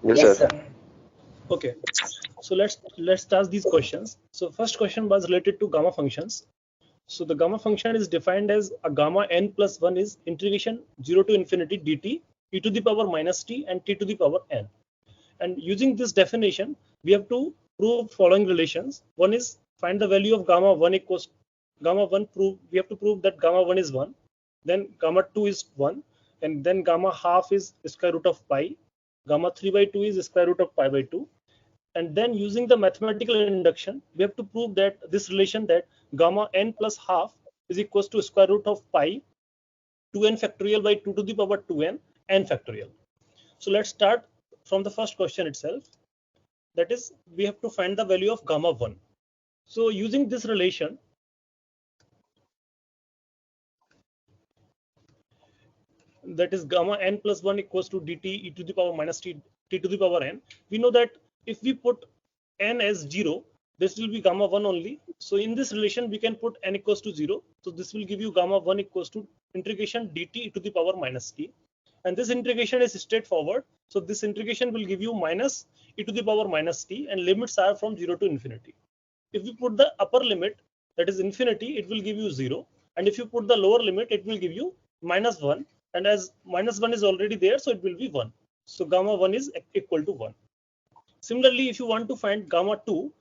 Yes, Yes, sir. sir. Okay, so let's start these questions. So first question was related to gamma functions. So the gamma function is defined as a gamma n plus 1 is integration 0 to infinity dt e to the power minus t and t to the power n. And using this definition, we have to prove following relations. One is find the value of gamma 1 equals gamma 1 prove we have to prove that gamma 1 is 1, then gamma 2 is 1, and then gamma half is square root of pi, gamma 3 by 2 is square root of pi by 2. And then using the mathematical induction, we have to prove that this relation that gamma n plus half is equals to square root of pi 2n factorial by 2 to the power 2n n factorial. So let's start from the first question itself. That is, we have to find the value of gamma 1. So using this relation, that is gamma n plus 1 equals to dt e to the power minus t to the power n, we know that if we put n as 0, this will be gamma 1 only. So in this relation, we can put n equals to 0. So this will give you gamma 1 equals to integration dt e to the power minus t. And this integration is straightforward. So this integration will give you minus e to the power minus t, and limits are from 0 to infinity. If you put the upper limit, that is infinity, it will give you 0. And if you put the lower limit, it will give you minus 1. And as minus 1 is already there, so it will be 1. So gamma 1 is equal to 1. Similarly, if you want to find gamma 2,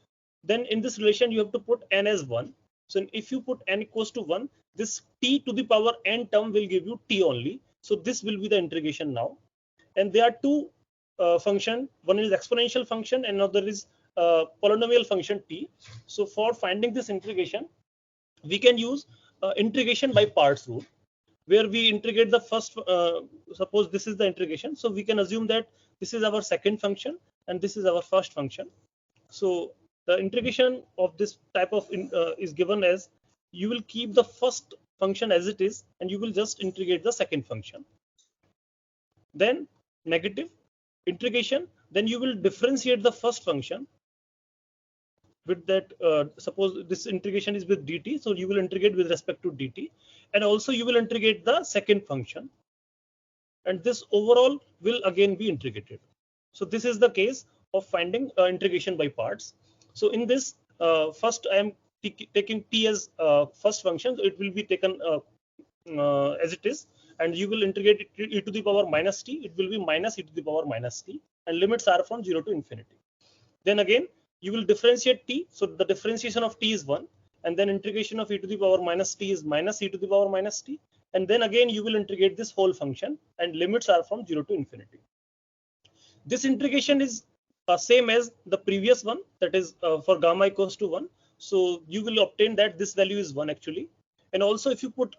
then in this relation, you have to put n as 1. So if you put n equals to 1, this t to the power n term will give you t only. So this will be the integration now. And there are two function. One is exponential function, and another is polynomial function t. So for finding this integration, we can use integration by parts rule, where we integrate the first. Suppose this is the integration, so we can assume that this is our second function and this is our first function. So the integration of this type of is given as, you will keep the first function as it is and you will just integrate the second function. Then negative integration, then you will differentiate the first function with that. Suppose this integration is with dt, so you will integrate with respect to dt, and also you will integrate the second function, and this overall will again be integrated. So this is the case of finding integration by parts. So in this, first I am taking t as first function, so it will be taken as it is, and you will integrate it e to the power minus t. It will be minus e to the power minus t, and limits are from 0 to infinity. Then again, you will differentiate t. So the differentiation of t is 1, and then integration of e to the power minus t is minus e to the power minus t. And then again, you will integrate this whole function, and limits are from 0 to infinity. This integration is same as the previous one, that is for gamma equals to 1. So you will obtain that this value is 1 actually. And also, if you put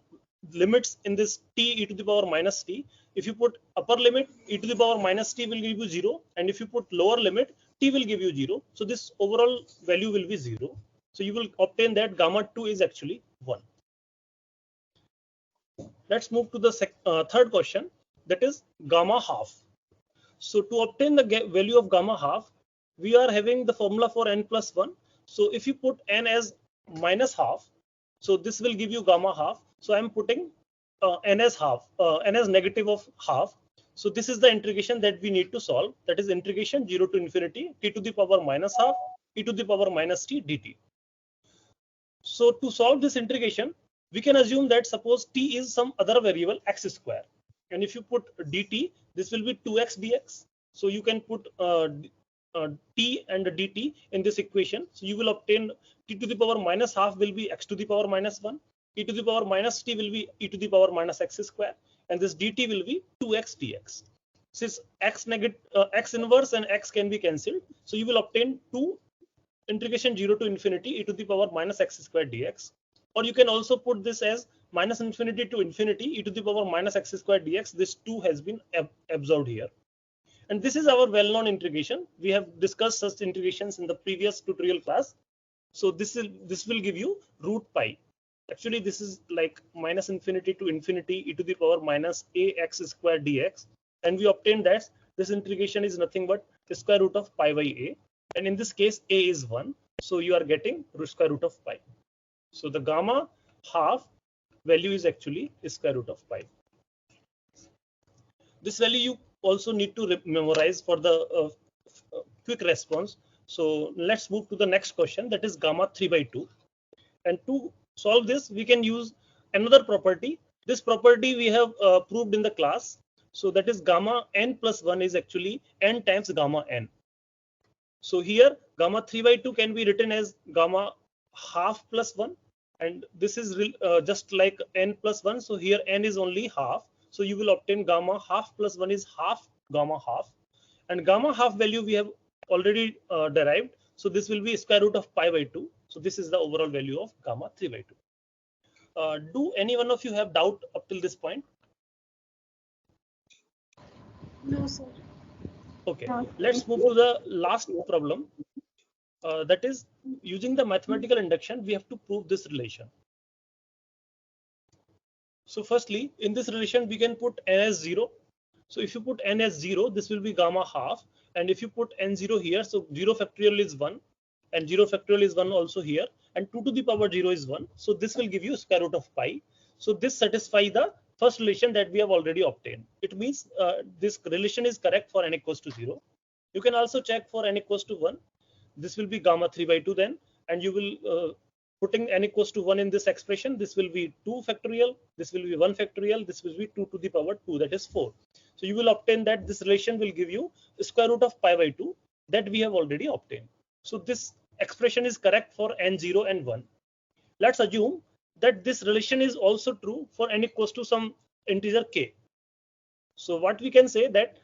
limits in this t e to the power minus t, if you put upper limit, e to the power minus t will give you 0, and if you put lower limit, t will give you 0. So this overall value will be 0. So you will obtain that gamma 2 is actually 1. Let's move to the third question, that is gamma half. So to obtain the value of gamma half, we are having the formula for n plus 1. So if you put n as minus half, so this will give you gamma half. So I'm putting n as half, n as negative of half. So this is the integration that we need to solve. That is integration 0 to infinity t to the power minus half e to the power minus t dt. So to solve this integration, we can assume that suppose t is some other variable x square, and if you put dt, this will be 2x dx. So you can put t and dt in this equation. So you will obtain t to the power minus half will be x to the power minus 1, e to the power minus t will be e to the power minus x square, and this dt will be 2x dx. Since x inverse and x can be cancelled, so you will obtain 2 integration 0 to infinity e to the power minus x square dx. Or you can also put this as minus infinity to infinity e to the power minus x square dx. This 2 has been absorbed here. And this is our well-known integration. We have discussed such integrations in the previous tutorial class. So this will give you root pi. Actually, this is like minus infinity to infinity e to the power minus ax square dx. And we obtained that this integration is nothing but the square root of pi by a. And in this case, a is 1. So you are getting square root of pi. So the gamma half value is actually square root of pi. This value also need to memorize for the quick response. So let's move to the next question, that is gamma 3 by 2. And to solve this, we can use another property. This property we have proved in the class. So that is gamma n plus 1 is actually n times gamma n. So here gamma 3 by 2 can be written as gamma half plus 1, and this is just like n plus 1. So here n is only half. So you will obtain gamma half plus 1 is half gamma half, and gamma half value we have already derived. So this will be square root of pi by 2. So this is the overall value of gamma 3 by 2. Do any one of you have doubt up till this point? No, sir. Okay, let's move to the last problem. That is, using the mathematical induction, we have to prove this relation. So firstly, in this relation, we can put n as 0. So if you put n as 0, this will be gamma half. And if you put n0 here, so 0 factorial is 1. And 0 factorial is 1 also here. And 2 to the power 0 is 1. So this will give you square root of pi. So this satisfies the first relation that we have already obtained. It means this relation is correct for n equals to 0. You can also check for n equals to 1. This will be gamma 3 by 2 then. And you will putting n equals to 1 in this expression, this will be 2 factorial, this will be 1 factorial, this will be 2 to the power 2, that is 4. So you will obtain that this relation will give you the square root of pi by 2 that we have already obtained. So this expression is correct for n0 and 1. Let's assume that this relation is also true for n equals to some integer k. So what we can say that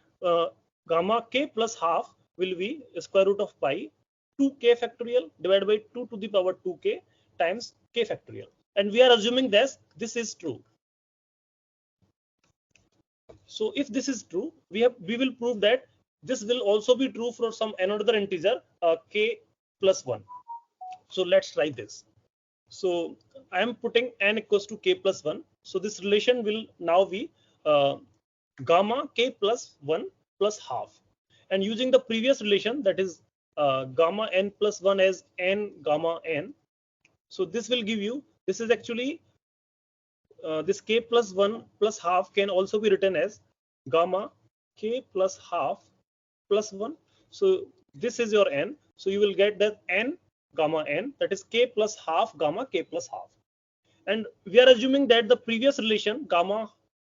gamma k plus half will be square root of pi 2k factorial divided by 2 to the power 2k times k factorial, and we are assuming this is true. So if this is true, we will prove that this will also be true for some another integer k plus 1. So let's try this. So I am putting n equals to k plus 1. So this relation will now be gamma k plus 1 plus half, and using the previous relation, that is gamma n plus 1 as n gamma n. So this will give you, this is actually this k plus 1 plus half can also be written as gamma k plus half plus 1. So this is your n. So you will get that n gamma n, that is k plus half gamma k plus half. And we are assuming that the previous relation gamma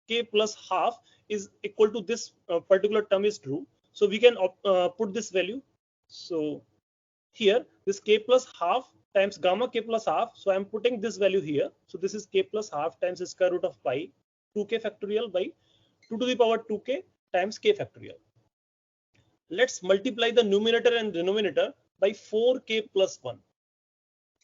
k plus half is equal to this particular term is true. So we can put this value. So here this k plus half times gamma k plus half. So I'm putting this value here. So this is k plus half times the square root of pi 2k factorial by 2 to the power 2k times k factorial. Let's multiply the numerator and denominator by 4k plus 1.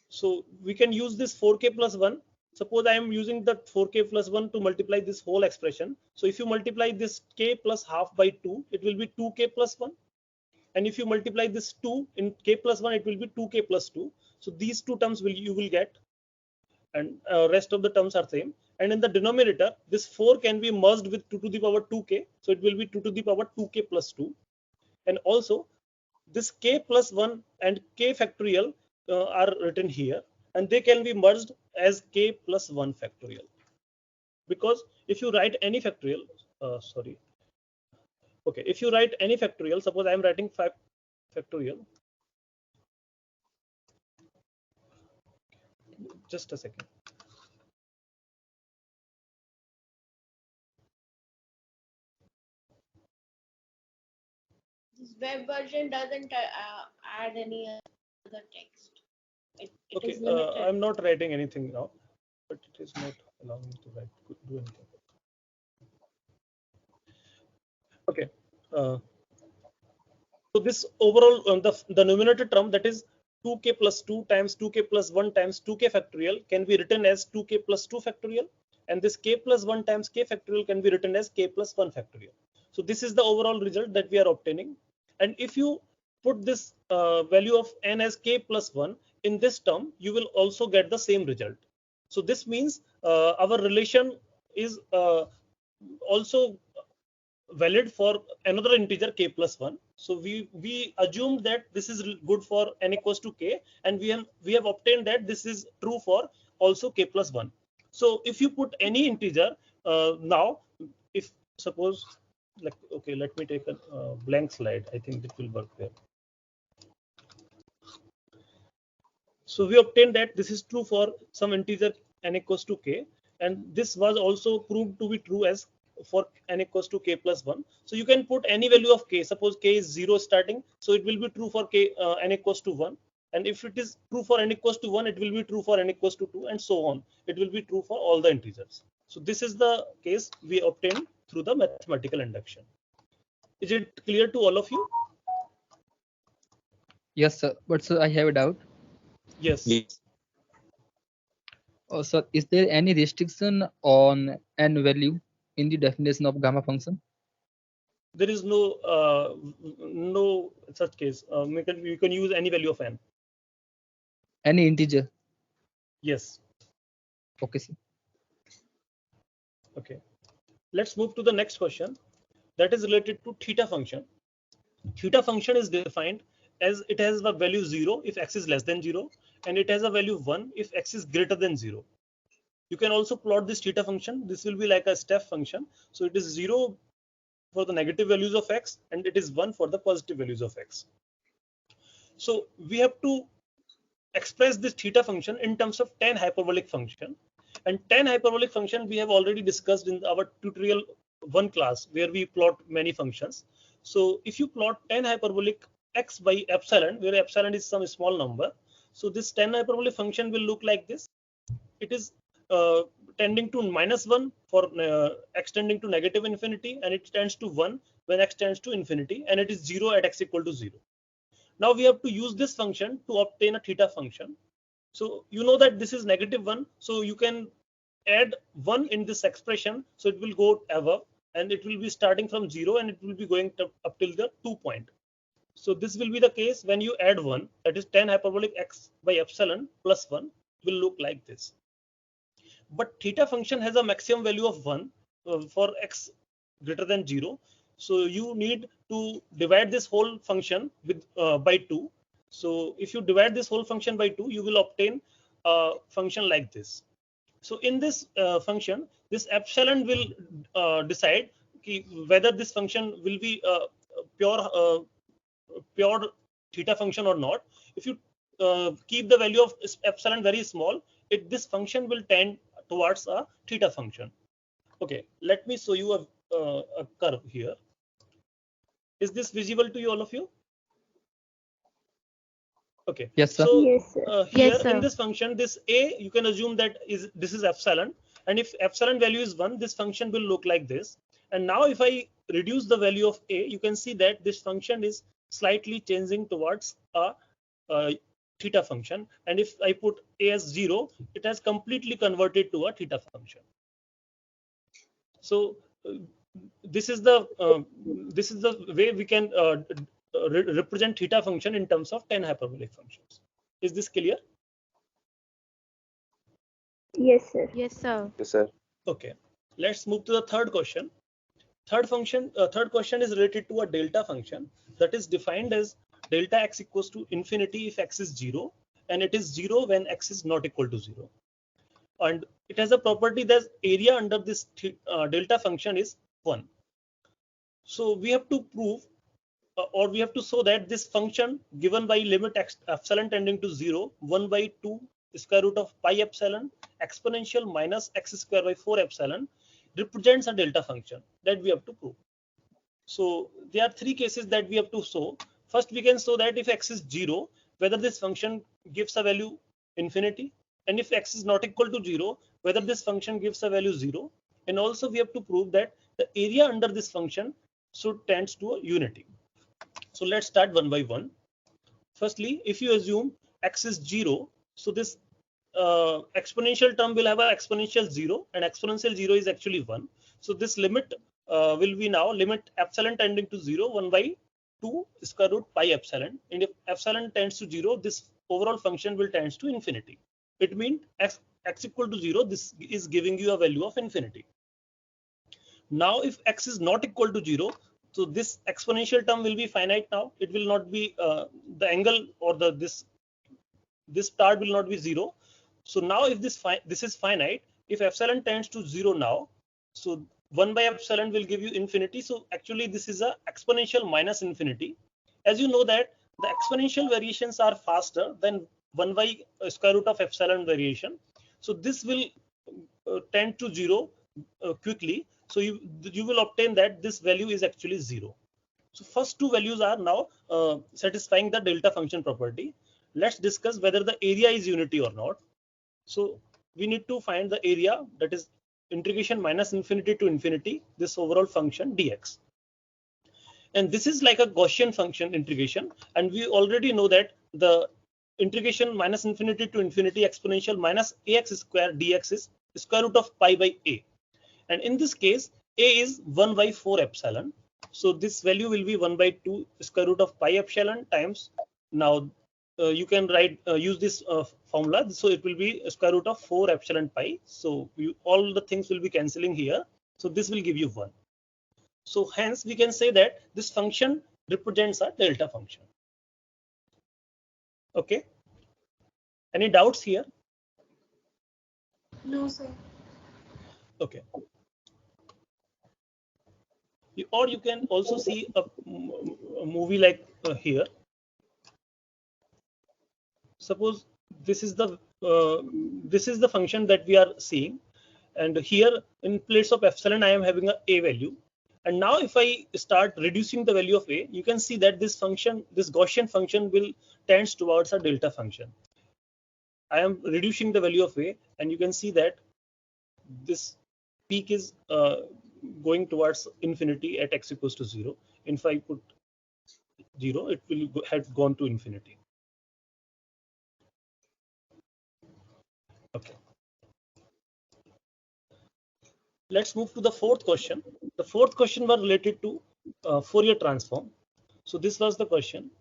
So we can use this 4k plus 1. Suppose I am using the 4k plus 1 to multiply this whole expression. So if you multiply this k plus half by 2, it will be 2k plus 1. And if you multiply this 2 in k plus 1, it will be 2k plus 2. So these two terms you will get, and rest of the terms are same. And in the denominator, this 4 can be merged with 2 to the power 2k. So it will be 2 to the power 2k plus 2. And also this k plus 1 and k factorial are written here, and they can be merged as k plus 1 factorial. Because if you write any factorial, okay, if you write any factorial, suppose I am writing 5 factorial. Just a second. This web version doesn't add any other text. It Okay, is limited. I'm not writing anything now, but it is not allowing me to do anything. Okay. So this overall the numerator term, that is 2k plus 2 times 2k plus 1 times 2k factorial, can be written as 2k plus 2 factorial, and this k plus 1 times k factorial can be written as k plus 1 factorial. So this is the overall result that we are obtaining. And if you put this value of n as k plus 1 in this term, you will also get the same result. So this means our relation is also valid for another integer k plus 1. So we assumed that this is good for n equals to k, and we have obtained that this is true for also k plus 1. So if you put any integer now, if suppose like, okay, let me take a blank slide. I think it will work there. So we obtained that this is true for some integer n equals to k, and this was also proved to be true as for n equals to k plus 1. So you can put any value of k. Suppose k is 0 starting, so it will be true for k n equals to 1. And if it is true for n equals to 1, it will be true for n equals to 2, and so on. It will be true for all the integers. So this is the case we obtained through the mathematical induction. Is it clear to all of you? Yes, sir. But sir, I have a doubt. Yes. Sir, is there any restriction on n value in the definition of gamma function? There is no such case. You can use any value of n. Any integer? Yes. Okay, sir. Okay. Let's move to the next question. That is related to theta function. Theta function is defined as it has a value 0 if x is less than 0, and it has a value 1 if x is greater than 0. You can also plot this theta function. This will be like a step function. So it is 0 for the negative values of x, and it is 1 for the positive values of x. So we have to express this theta function in terms of tan hyperbolic function. And tan hyperbolic function we have already discussed in our tutorial 1 class, where we plot many functions. So if you plot tan hyperbolic x by epsilon, where epsilon is some small number, so this tan hyperbolic function will look like this. It is tending to -1 for x tending to negative infinity, and it tends to 1 when x tends to infinity, and it is 0 at x equal to 0. Now we have to use this function to obtain a theta function. So you know that this is -1, so you can add 1 in this expression, so it will go above, and it will be starting from 0, and it will be going up till the 2 point. So this will be the case when you add 1, that is tan hyperbolic x by epsilon plus 1 will look like this. But theta function has a maximum value of 1 for x greater than 0. So you need to divide this whole function with by 2. So if you divide this whole function by 2, you will obtain a function like this. So in this function, this epsilon will decide whether this function will be pure theta function or not. If you keep the value of epsilon very small, this function will tend towards a theta function. Okay, let me show you a curve here. Is this visible to you, all of you? Okay. Yes, sir. Yes, So sir. here Yes, sir. in this function, this a, you can assume that this is epsilon, and if epsilon value is 1, this function will look like this. And now if I reduce the value of a, you can see that this function is slightly changing towards a theta function. And if I put a as 0, it has completely converted to a theta function. So this is the way we can represent theta function in terms of tan hyperbolic functions. Is this clear? Yes, sir. Yes, sir. Yes, sir. Okay, let's move to the third question. Third question is related to a delta function that is defined as delta x equals to infinity if x is 0, and it is 0 when x is not equal to 0. And it has a property that area under this delta function is 1. So we have to prove or we have to show that this function given by limit epsilon tending to 0, 1 by 2 square root of pi epsilon exponential minus x square by 4 epsilon represents a delta function that we have to prove. So there are 3 cases that we have to show. First, we can show that if x is 0, whether this function gives a value infinity, and if x is not equal to 0, whether this function gives a value 0. And also we have to prove that the area under this function should tends to a unity. So let's start one by one. Firstly, if you assume x is 0, so this exponential term will have an exponential 0, and exponential 0 is actually 1. So this limit will be now limit epsilon tending to 0, 1 by 2 square root pi epsilon. And if epsilon tends to 0, this overall function will tends to infinity. It means x equal to 0, this is giving you a value of infinity. Now if x is not equal to 0, so this exponential term will be finite now. It will not be the angle or this part will not be 0. So now if this is finite, if epsilon tends to 0 now, so 1 by epsilon will give you infinity. So actually this is a exponential minus infinity. As you know that the exponential variations are faster than 1 by square root of epsilon variation. So this will tend to 0 quickly. So you will obtain that this value is actually 0. So first two values are now satisfying the delta function property. Let's discuss whether the area is unity or not. So we need to find the area, that is integration minus infinity to infinity this overall function dx. And this is like a Gaussian function integration, and we already know that the integration minus infinity to infinity exponential minus ax square dx is square root of pi by a. And in this case, a is 1 by 4 epsilon. So this value will be 1 by 2 square root of pi epsilon times. Now you can write use this formula. So it will be square root of 4 epsilon pi. So all the things will be cancelling here. So this will give you 1. So hence we can say that this function represents a delta function. Okay. Any doubts here? No, sir. Okay. Or you can also see a movie like here. Suppose this is the function that we are seeing, and here in place of epsilon I am having a value. And now if I start reducing the value of a, you can see that this function, this Gaussian function, will tends towards a delta function. I am reducing the value of a, and you can see that this peak is going towards infinity at x equals to 0. If I put 0, it will have gone to infinity. Okay. Let's move to the fourth question. The fourth question was related to Fourier transform. So this was the question.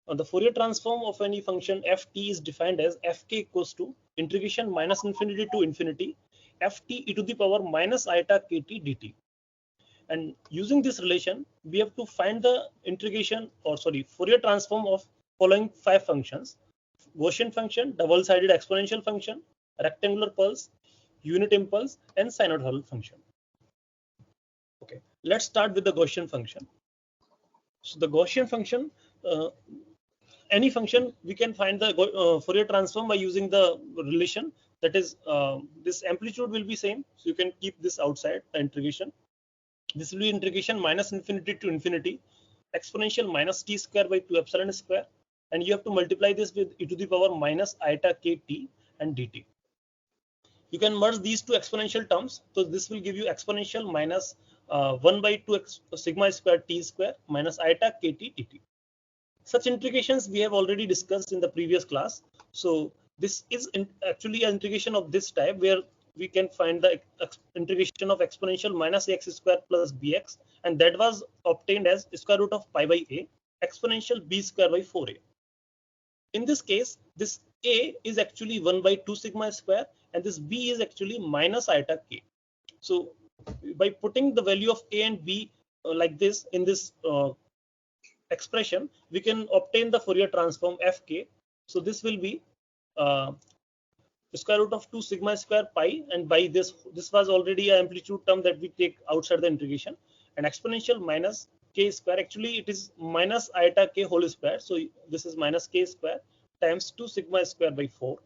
The Fourier transform of any function ft is defined as fk equals to integration minus infinity to infinity ft e to the power minus iota kt dt. And using this relation, we have to find the integration, or sorry, Fourier transform of following 5 functions: Gaussian function, double-sided exponential function, rectangular pulse, unit impulse, and sinusoidal function. Okay, let's start with the Gaussian function. So the Gaussian function, any function, we can find the Fourier transform by using the relation, that is this amplitude will be same, so you can keep this outside the integration. This will be integration minus infinity to infinity exponential minus t square by 2 epsilon square, and you have to multiply this with e to the power minus iota kt and dt. You can merge these two exponential terms, so this will give you exponential minus 1 by 2 sigma square t square minus iota kt dt. Such integrations we have already discussed in the previous class. So this is actually an integration of this type, where we can find the integration of exponential minus x square plus bx, and that was obtained as square root of pi by a exponential b square by 4a. In this case, this a is actually 1 by 2 sigma square, and this b is actually minus iota k. So by putting the value of a and b like this in this expression, we can obtain the Fourier transform fk. So this will be square root of 2 sigma square pi, and by this was already an amplitude term that we take outside the integration, and exponential minus k square, actually it is minus iota k whole square, so this is minus k square times 2 sigma square by 4,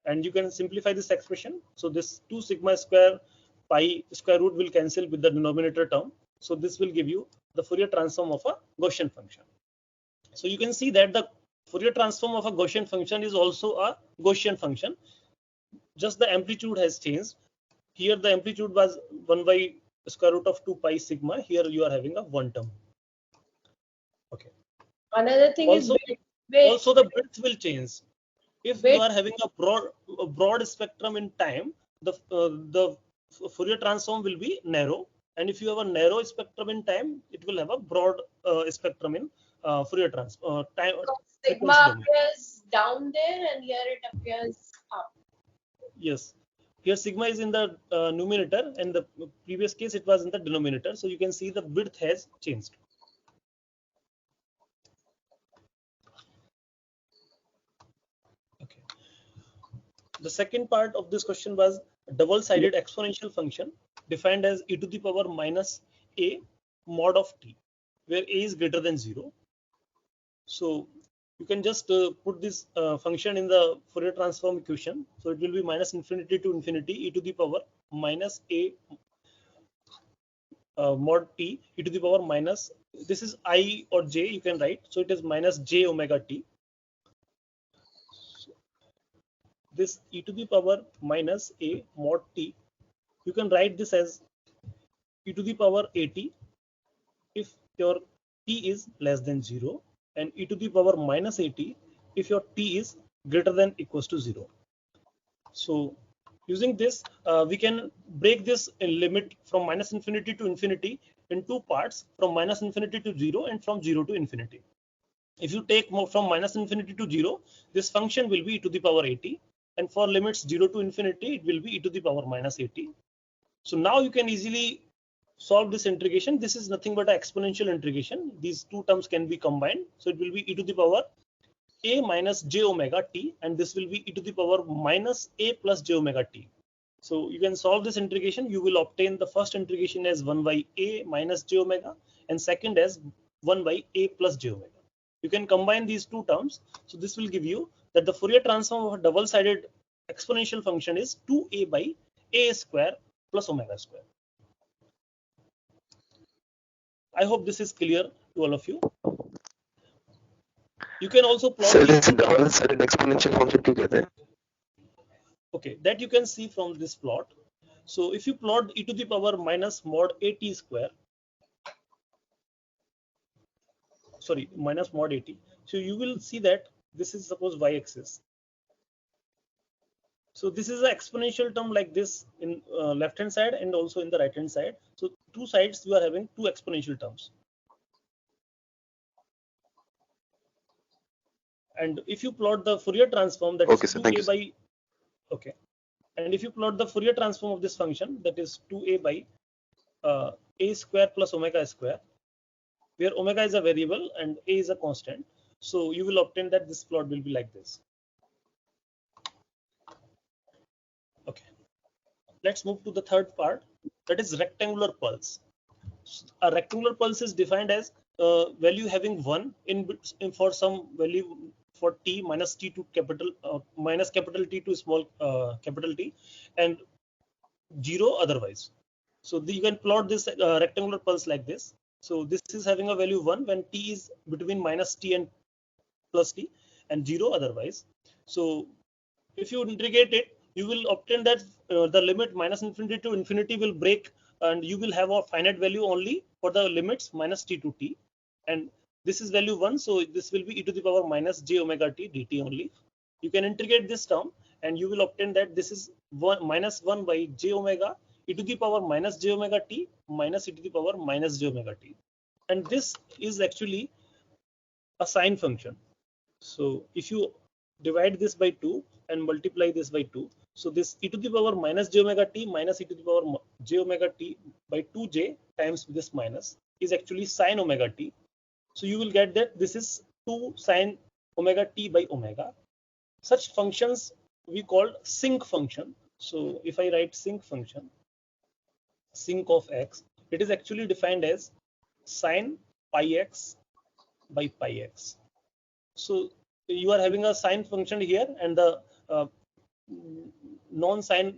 and you can simplify this expression. So this 2 sigma square pi square root will cancel with the denominator term, so this will give you the Fourier transform of a Gaussian function. So you can see that the Fourier transform of a Gaussian function is also a Gaussian function, just the amplitude has changed. Here the amplitude was 1 by square root of 2 pi sigma, here you are having a 1 term. Okay. Another thing also, is width. Also the width will change. If you are having a broad spectrum in time, the Fourier transform will be narrow, and if you have a narrow spectrum in time, it will have a broad spectrum in Fourier transform time. Sigma appears down there, and here it appears up. Yes, here sigma is in the numerator, and the previous case it was in the denominator. So you can see the width has changed. Okay. The second part of this question was double-sided exponential function. defined as e to the power minus a mod of t, where a is greater than 0. So you can just put this function in the Fourier transform equation. So it will be minus infinity to infinity e to the power minus a mod t e to the power minus, this is I or j you can write, so it is minus j omega t. So this e to the power minus a mod t, you can write this as e to the power at if your t is less than 0, and e to the power minus at if your t is greater than equals to 0. So using this, we can break this limit from minus infinity to infinity in two parts, from minus infinity to 0 and from 0 to infinity. If you take from minus infinity to 0, this function will be e to the power at, and for limits 0 to infinity, it will be e to the power minus at. So now you can easily solve this integration. This is nothing but an exponential integration. These two terms can be combined. So it will be e to the power a minus j omega t, and this will be e to the power minus a plus j omega t. So you can solve this integration. You will obtain the first integration as 1 by a minus j omega, and second as 1 by a plus j omega. You can combine these two terms. So this will give you that the Fourier transform of a double-sided exponential function is 2a by a square plus omega square. I hope this is clear to all of you. You can also plot. So this double-sided exponential function together. Okay, that you can see from this plot. So if you plot e to the power minus mod at square, sorry, minus mod at, so you will see that this is suppose y-axis. So this is an exponential term like this in left hand side and also in the right hand side. So two sides you are having two exponential terms. And if you plot the Fourier transform, that Okay, is sir, 2a by, okay, and if you plot the Fourier transform of this function, that is 2a by a square plus omega square, where omega is a variable and a is a constant, so you will obtain that this plot will be like this. Okay, let's move to the third part, that is rectangular pulse. A rectangular pulse is defined as value having 1 in for some value for t minus t to capital minus capital T to small capital T, and 0 otherwise. So you can plot this rectangular pulse like this. So this is having a value 1 when t is between minus t and plus t, and 0 otherwise. So if you integrate it, you will obtain that the limit minus infinity to infinity will break, and you will have a finite value only for the limits minus t to t, and this is value 1, so this will be e to the power minus j omega t dt only. You can integrate this term and you will obtain that this is 1 minus 1 by j omega e to the power minus j omega t minus e to the power minus j omega t, and this is actually a sine function. So if you divide this by 2 and multiply this by 2, so this e to the power minus j omega t minus e to the power j omega t by 2j times this minus is actually sine omega t. So you will get that this is 2 sine omega t by omega. Such functions we call sinc function. So if I write sinc function, sinc of x, it is actually defined as sine pi x by pi x. So you are having a sine function here and the non-sine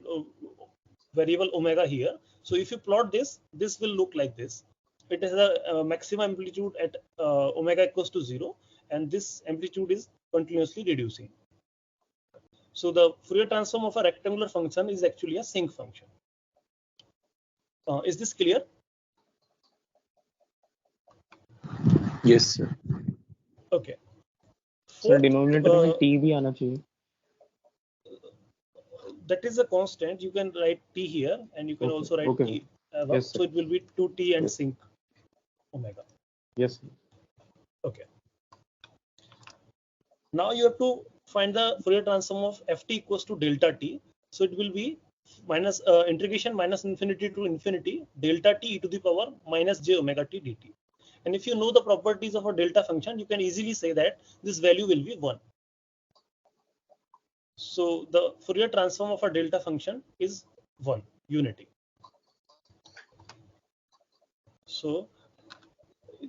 variable omega here. So if you plot this, this will look like this. It has a maximum amplitude at omega equals to 0, and this amplitude is continuously reducing. So the Fourier transform of a rectangular function is actually a sinc function. Is this clear? Yes, sir. Okay. Sir denominator में t भी आना चाहिए. That is a constant. You can write t here, and you can also write t. Yes, so it will be 2t and yes. sinc omega. Yes. Okay. Now you have to find the Fourier transform of ft equals to delta t. So it will be minus integration minus infinity to infinity delta t e to the power minus j omega t dt. And if you know the properties of a delta function, you can easily say that this value will be 1. So the Fourier transform of a delta function is 1, unity. So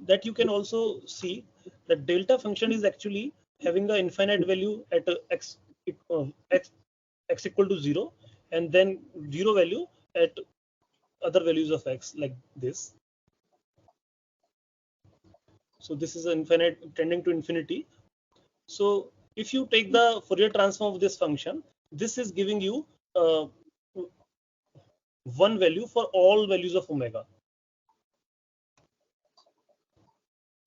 that you can also see that delta function is actually having an infinite value at x equal to 0, and then 0 value at other values of x, like this. So this is an infinite tending to infinity. So if you take the Fourier transform of this function, this is giving you one value for all values of omega.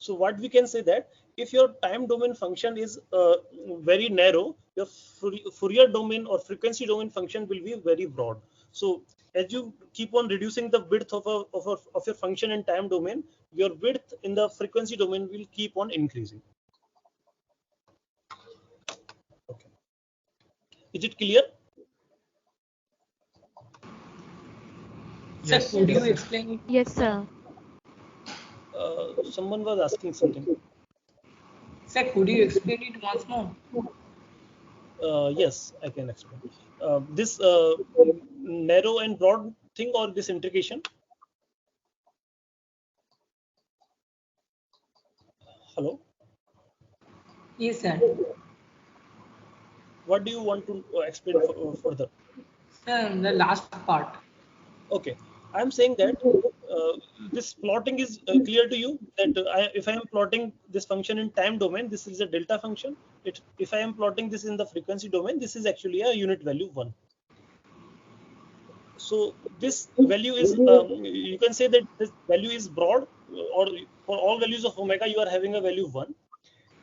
So what we can say that if your time domain function is very narrow, your Fourier domain or frequency domain function will be very broad. So as you keep on reducing the width of your function in time domain, your width in the frequency domain will keep on increasing. Okay. Is it clear? Sir, could you explain it? Yes, sir. Someone was asking something. Sir, could you explain it once more? Yes, I can explain. This narrow and broad thing, or this integration? Hello? Yes, sir. What do you want to explain further? Sir, the last part. Okay, I'm saying that this plotting is clear to you, that if I am plotting this function in time domain, this is a delta function. If I am plotting this in the frequency domain, this is actually a unit value 1. So this value is, you can say that this value is broad, or for all values of omega you are having a value 1,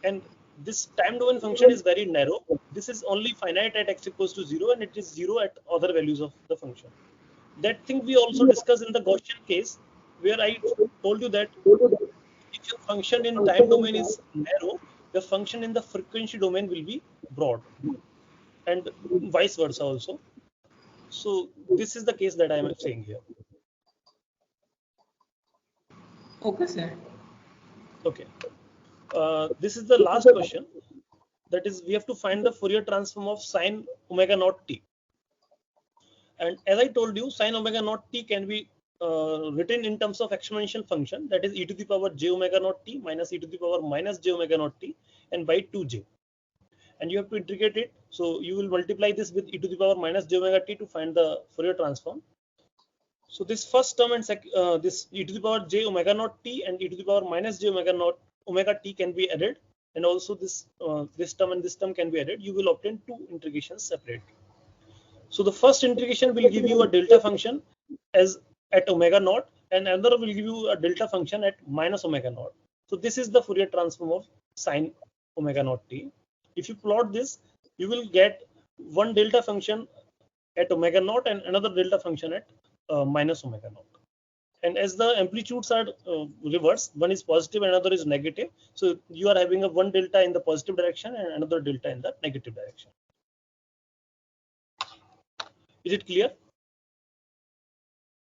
and this time domain function is very narrow. This is only finite at x equals to 0, and it is 0 at other values of the function. That thing we also discussed in the Gaussian case, where I told you that if your function in time domain is narrow, your function in the frequency domain will be broad, and vice versa also. So this is the case that I am saying here. Okay, sir. Okay. This is the last question. That is, we have to find the Fourier transform of sine omega naught t. And as I told you, sine omega naught t can be written in terms of exponential function, that is e to the power j omega naught t minus e to the power minus j omega naught t, and by 2j. And you have to integrate it. So you will multiply this with e to the power minus j omega t to find the Fourier transform. So this first term and this e to the power j omega naught t and e to the power minus j omega naught omega t can be added, and also this this term and this term can be added. You will obtain two integrations separately. So the first integration will give you a delta function as at omega naught, and another will give you a delta function at minus omega naught. So this is the Fourier transform of sine omega naught t. If you plot this, you will get one delta function at omega naught and another delta function at minus omega naught. And as the amplitudes are reversed, one is positive and another is negative, so you are having a one delta in the positive direction and another delta in the negative direction. Is it clear?